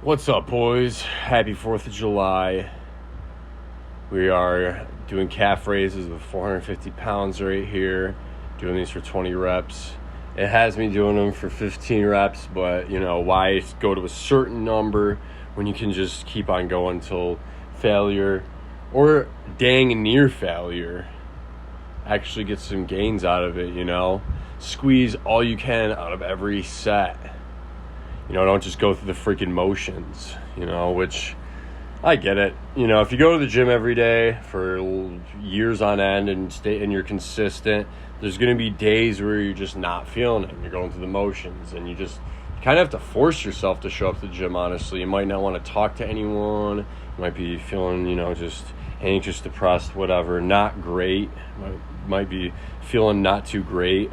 What's up, boys? Happy 4th of July. We are doing calf raises with 450 pounds right here, doing these for 20 reps. It has me doing them for 15 reps, but, why go to a certain number when you can just keep on going until failure or dang near failure? Actually get some gains out of it, Squeeze all you can out of every set. Don't just go through the freaking motions, which I get it. If you go to the gym every day for years on end and you're consistent, there's going to be days where you're just not feeling it. You're going through the motions and you kind of have to force yourself to show up to the gym, honestly. You might not want to talk to anyone. You might be feeling, just anxious, depressed, whatever. Not great. Might be feeling not too great.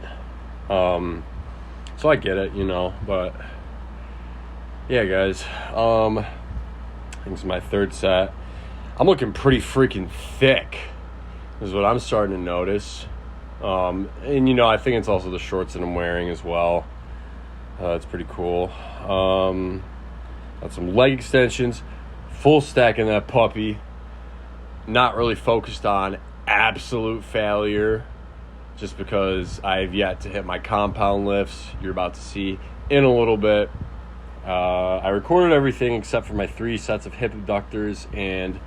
So I get it, but... yeah, guys, I think it's my third set. I'm looking pretty freaking thick is what I'm starting to notice. And, I think it's also the shorts that I'm wearing as well. That's pretty cool. Got some leg extensions, full stack in that puppy. Not really focused on absolute failure just because I've yet to hit my compound lifts. You're about to see in a little bit. I recorded everything except for my 3 sets of hip abductors and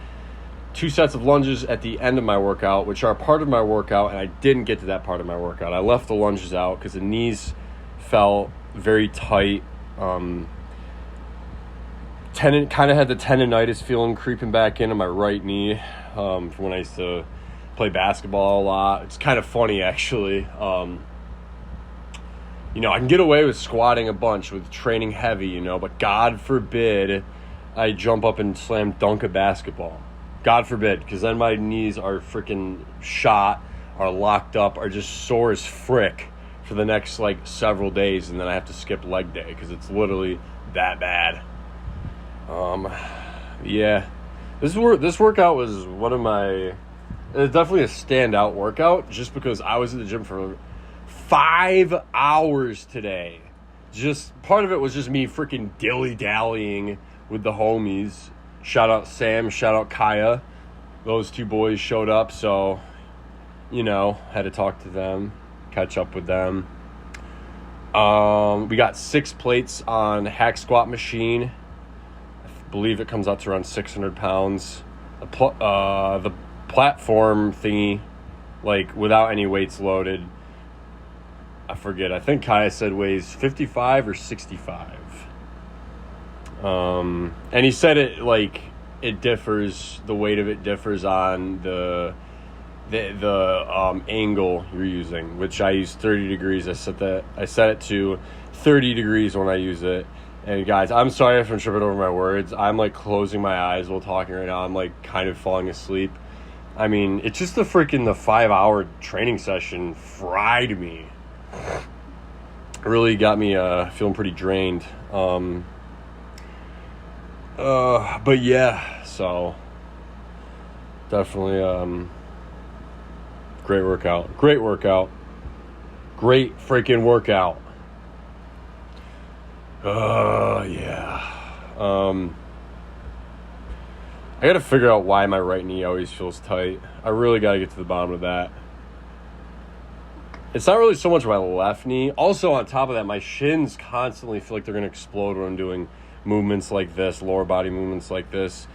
2 sets of lunges at the end of my workout, which are part of my workout, and I didn't get to that part of my workout. I left the lunges out because the knees felt very tight. Kind of had the tendonitis feeling creeping back into my right knee from when I used to play basketball a lot. It's kind of funny, actually. I can get away with squatting a bunch with training heavy, but God forbid I jump up and slam dunk a basketball. God forbid, because then my knees are freaking shot, are locked up, are just sore as frick for the next, several days, and then I have to skip leg day because it's literally that bad. Yeah. This workout was it's definitely a standout workout just because I was at the gym for 5 hours today. Just part of it was just me freaking dilly-dallying with the homies. Shout out Sam, shout out Kaya. Those 2 boys showed up, so, had to talk to them, catch up with them. We got 6 plates on hack squat machine. I believe it comes out to around 600 pounds. The platform thingy, without any weights loaded, I forget. I think Kaya said weighs 55 or 65. And he said it differs. The weight of it differs on the angle you're using, which I use 30 degrees. I set it to 30 degrees when I use it. And guys, I'm sorry if I'm tripping over my words. I'm closing my eyes while talking right now. I'm kind of falling asleep. I mean, it's just the 5-hour training session fried me. Really got me feeling pretty drained. But yeah, so definitely great workout. Great freaking workout. Yeah. I gotta figure out why my right knee always feels tight. I really gotta get to the bottom of that. It's not really so much my left knee. Also, on top of that, my shins constantly feel like they're going to explode when I'm doing movements like this, lower body movements like this.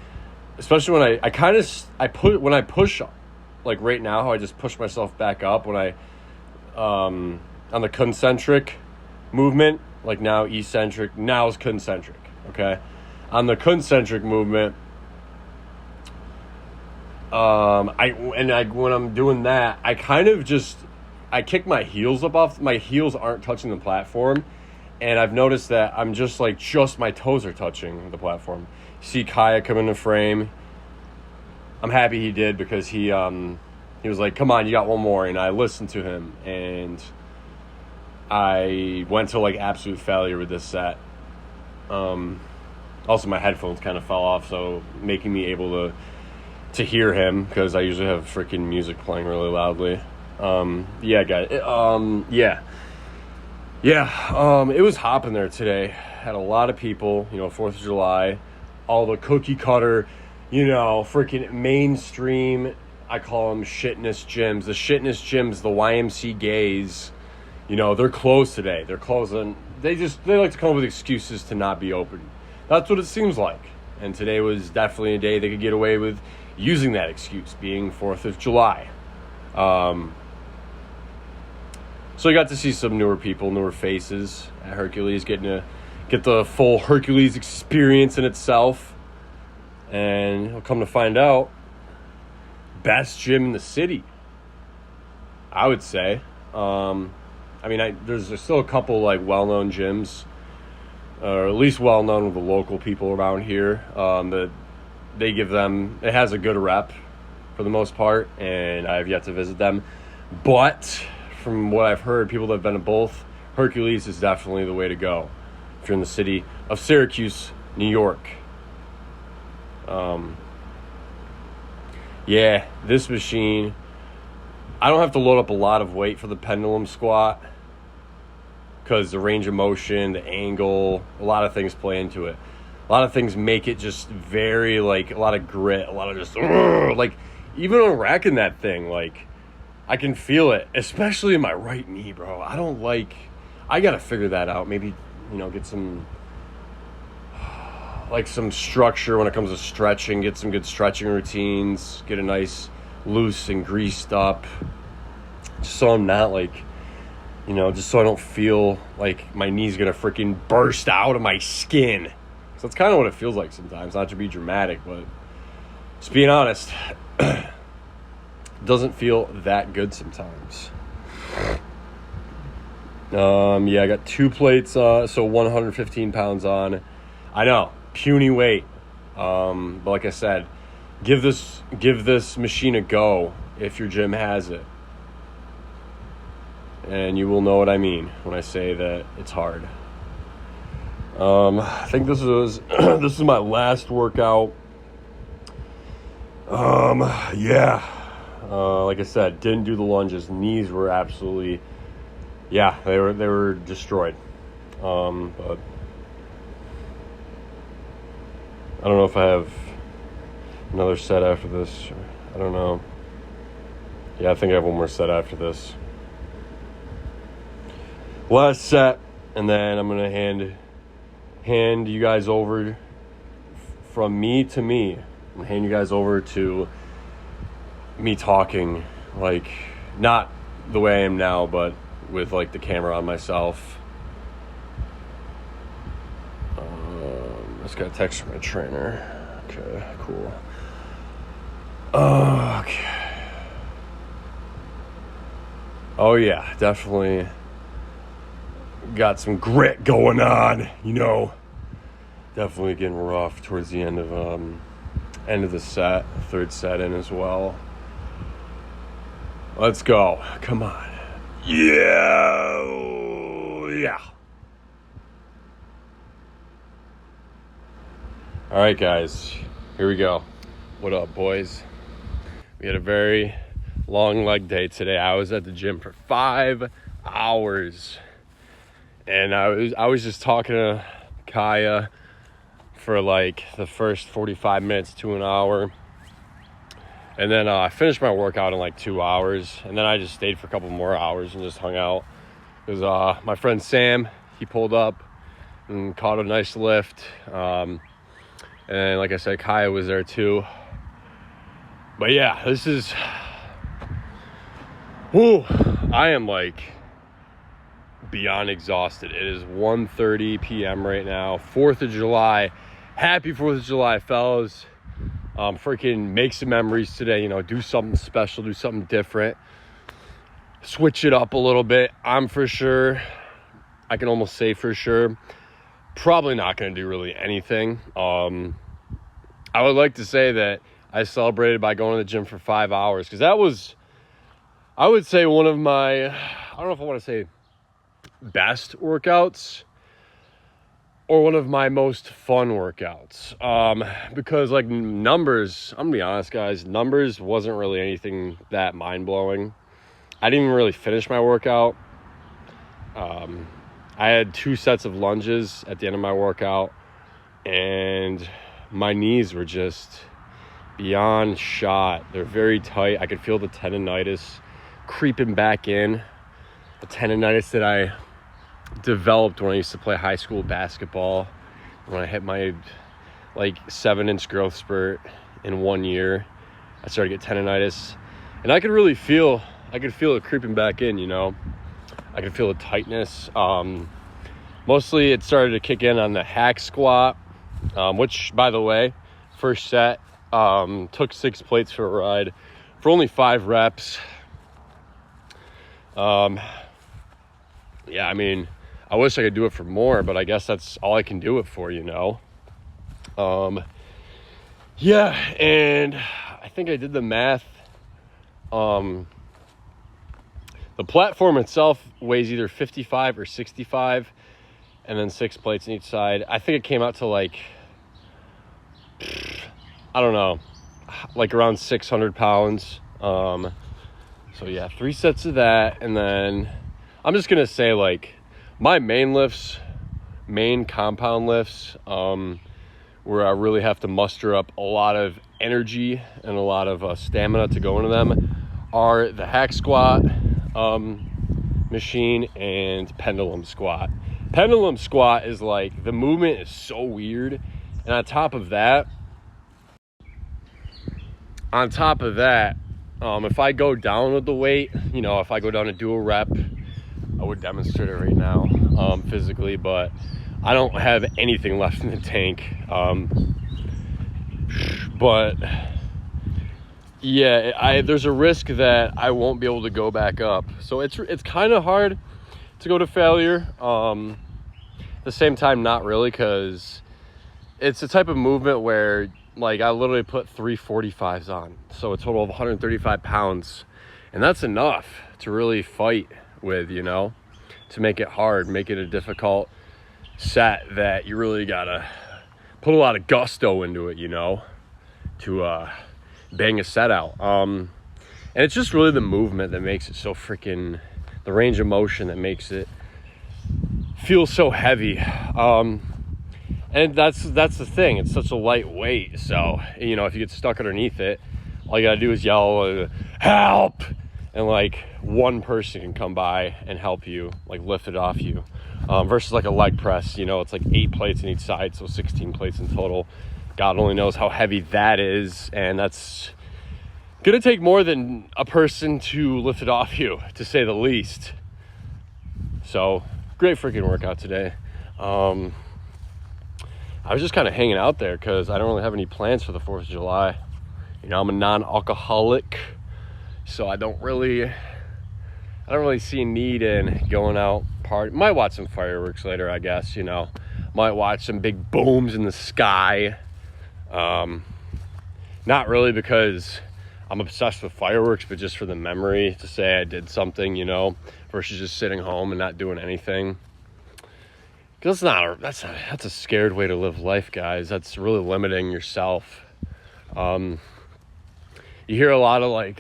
Especially when when I push, right now, how I just push myself back up when I, on the concentric movement, now eccentric, now is concentric, okay? On the concentric movement, when I'm doing that, I kick my heels up off. My heels aren't touching the platform. And I've noticed that I'm just my toes are touching the platform. See Kaya come in the frame. I'm happy he did because he was like, come on, you got one more. And I listened to him. And I went to absolute failure with this set. Also, my headphones kind of fell off. So making me able to hear him because I usually have freaking music playing really loudly. Yeah, guys. It was hopping there today. had a lot of people, 4th of July, all the cookie cutter, freaking mainstream, I call them shitness gyms. The shitness gyms, the YMC gays, they're closed today. They're closing. They like to come up with excuses to not be open. That's what it seems like. And today was definitely a day they could get away with using that excuse, being 4th of July. So you got to see some newer people, newer faces at Hercules, getting to get the full Hercules experience in itself. And you'll come to find out, best gym in the city, I would say. There's still a couple like well-known gyms, or at least well-known with the local people around here, that they give them, it has a good rep for the most part, and I have yet to visit them. But from what I've heard, people that have been to both, Hercules is definitely the way to go if you're in the city of Syracuse, New York. This machine, I don't have to load up a lot of weight for the pendulum squat because the range of motion, the angle, a lot of things play into it. A lot of things make it just very, like, a lot of grit, a lot of just, like, even on racking that thing, like, I can feel it, especially in my right knee, bro. I got to figure that out. Maybe, get some, like, some structure when it comes to stretching, get some good stretching routines, get a nice loose and greased up, just so I'm not, like, just so I don't feel like my knee's going to freaking burst out of my skin. So that's kind of what it feels like sometimes, not to be dramatic, but just being honest. Doesn't feel that good sometimes. I got 2 plates, so 115 pounds on. I know, puny weight. But like I said, give this machine a go if your gym has it. And you will know what I mean when I say that it's hard. I think this is my last workout. Like I said, didn't do the lunges. Knees were absolutely, they were destroyed. But I don't know if I have another set after this. I don't know. Yeah, I think I have one more set after this. Last set, and then I'm gonna hand you guys over from me to me. I'm gonna hand you guys over to me talking, like, not the way I am now, but with, like, the camera on myself. Just got a text from my trainer. Okay, cool. Okay. Oh yeah, definitely got some grit going on, Definitely getting rough towards the end of the set, third set in as well. Let's go. Come on. Yeah. All right, guys. Here we go. What up, boys? We had a very long leg day today. I was at the gym for 5 hours. And I was just talking to Kaya for like the first 45 minutes to an hour. And then I finished my workout in like 2 hours. And then I just stayed for a couple more hours and just hung out. Because my friend Sam, he pulled up and caught a nice lift. And like I said, Kaya was there too. But yeah, this is... I am like beyond exhausted. It is 1:30 p.m. right now. 4th of July. Happy 4th of July, fellas. Freaking make some memories today, do something special, do something different, switch it up a little bit. I'm for sure, I can almost say for sure, probably not going to do really anything. I would like to say that I celebrated by going to the gym for 5 hours, because that was, I would say, one of my, I don't know if I want to say best workouts, or one of my most fun workouts, because like numbers, I'm gonna be honest, guys, numbers wasn't really anything that mind-blowing. I didn't even really finish my workout. I had 2 sets of lunges at the end of my workout, and my knees were just beyond shot. They're very tight. I could feel the tendonitis creeping back in. The tendonitis that I developed when I used to play high school basketball, when I hit my 7-inch growth spurt in 1 year. I started to get tendonitis, and I could really feel it creeping back in, you know. I could feel the tightness. Mostly it started to kick in on the hack squat, which, by the way, first set, took 6 plates for a ride for only 5 reps. Yeah, I mean, I wish I could do it for more, but I guess that's all I can do it for, you know. Yeah, and I think I did the math. The platform itself weighs either 55 or 65, and then 6 plates on each side. I think it came out to I don't know, around 600 pounds. So yeah, 3 sets of that, and then I'm just gonna say my main compound lifts, where I really have to muster up a lot of energy and a lot of stamina to go into them, are the hack squat machine and pendulum squat. Pendulum squat is the movement is so weird, and on top of that, if I go down with the weight, you know, if I go down to do a rep, I would demonstrate it right now, physically, but I don't have anything left in the tank. But yeah, there's a risk that I won't be able to go back up. So it's kind of hard to go to failure. At the same time, not really, because it's a type of movement where I literally put 3 45s on. So a total of 135 pounds. And that's enough to really fight with, you know, to make it hard, make it a difficult set that you really gotta put a lot of gusto into it, you know, to bang a set out. And it's just really the movement that makes it so freaking, the range of motion that makes it feel so heavy. And that's the thing, it's such a light weight, so, you know, if you get stuck underneath it, all you gotta do is yell, help, and one person can come by and help you, lift it off you. Versus a leg press, you know, it's 8 plates on each side, so 16 plates in total. God only knows how heavy that is, and that's gonna take more than a person to lift it off you, to say the least. So, great freaking workout today. I was just kind of hanging out there because I don't really have any plans for the 4th of July. You know, I'm a non-alcoholic, so I don't really see a need in going out party. Might watch some fireworks later, I guess, you know. Might watch some big booms in the sky. Not really because I'm obsessed with fireworks, but just for the memory to say I did something, you know, versus just sitting home and not doing anything. Because that's a scared way to live life, guys. That's really limiting yourself. You hear a lot of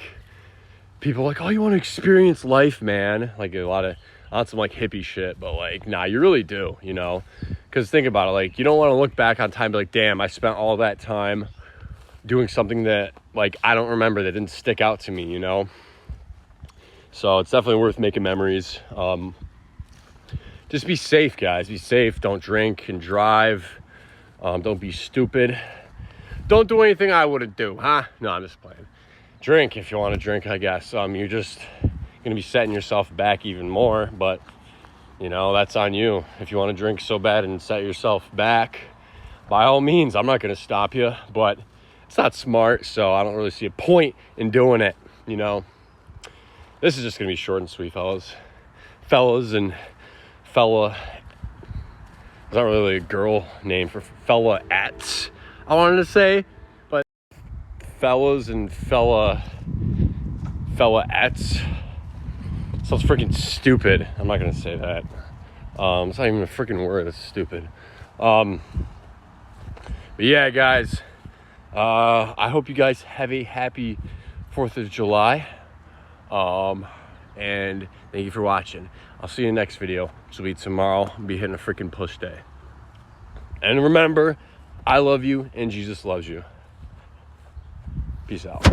people oh, you want to experience life, man. A lot of, not some hippie shit, but nah, you really do, you know. Because think about it, you don't want to look back on time and be damn, I spent all that time doing something that I don't remember, that didn't stick out to me, you know. So it's definitely worth making memories. Just be safe, guys. Be safe. Don't drink and drive. Don't be stupid. Don't do anything I wouldn't do, huh? No, I'm just playing. Drink if you want to drink, I guess. You're just going to be setting yourself back even more, but, you know, that's on you. If you want to drink so bad and set yourself back, by all means, I'm not going to stop you, but it's not smart, so I don't really see a point in doing it, you know. This is just going to be short and sweet, fellas. And fella, it's not really a girl name for fella-ettes, I wanted to say, but fellas and fella-ettes sounds freaking stupid. I'm not gonna say that. It's not even a freaking word. It's stupid. But yeah, guys, I hope you guys have a happy 4th of July. And thank you for watching. I'll see you in the next video, which will be tomorrow. I'll be hitting a freaking push day. And remember, I love you and Jesus loves you. Peace out.